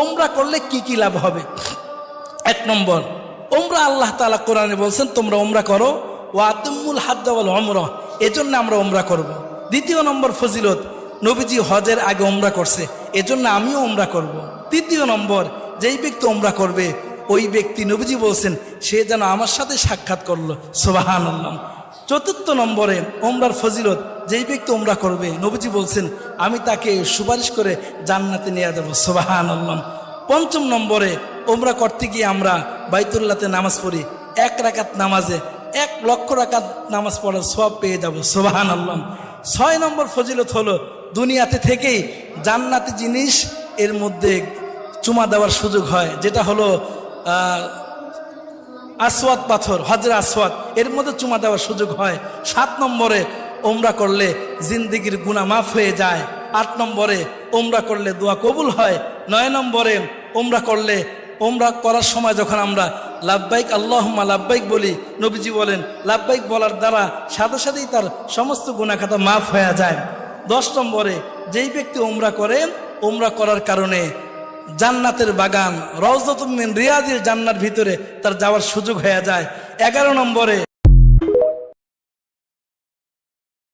ওমরা করলে কি কি লাভ হবে। 1 নম্বর, ওমরা আল্লাহ তাআলা কোরআনে বলছেন তোমরা ওমরা করো, ওয়া আতিমুল হাজ্জ ওয়াল উমরা, এজন্য আমরা ওমরা করব। 2 নম্বর ফজিলত, নবীজি হজের আগে ওমরা করছে, এজন্য আমিও ওমরা করব। 3 নম্বর, যেই ব্যক্তি ওমরা করবে ওই ব্যক্তি নবীজি বলছেন সে যেন আমার সাথে সাক্ষাৎ করলো, সুবহানাল্লাহ। 4 নম্বরে ওমরার ফজিলত, যেই ব্যক্তি ওমরা করবে নবীজি বলছেন আমি তাকে সুপারিশ করে জান্নাতে নিয়ে যাব, সুবহানাল্লাহ। 5 নম্বরে, ওমরা করতে গিয়ে আমরা বাইতুল্লাহতে নামাজ পড়ি, 1 রাকাত নামাজে 1 লক্ষ রাকাত নামাজ পড়ার সওয়াব পেয়ে যাব, সুবহানাল্লাহ। 6 নম্বর ফজিলত হলো দুনিয়াতে থেকেই জান্নাতি জিনিস এর মধ্যে চুমা দেওয়ার সুযোগ হয়, যেটা হলো আসওয়াদ পাথর, হজরে আসওয়াদ, এর মধ্যে চুমা দেওয়ার সুযোগ হয়। 7 নম্বরে, ওমরা করলে জিন্দেগির গুনাহ মাফ হয়ে যায়। 8 নম্বরে, ওমরা করলে দোয়া কবুল হয়। 9 নম্বরে, ওমরা করলে, ওমরা করার সময় যখন আমরা লাব্বাইক আল্লাহুম্মা লাব্বাইক বলি, নবীজি বলেন লাব্বাইক বলার দ্বারা সাথে সাথেই তার সমস্ত গুনাহ খাতা মাফ হয়ে যায়। 10 নম্বরে, যেই ব্যক্তি ওমরা করে, ওমরা করার কারণে জান্নাতের বাগান রওজাতুম মিন রিয়াজিল জান্নার ভিতরে তার যাওয়ার সুযোগ হয়ে যায়। 11 নম্বরে,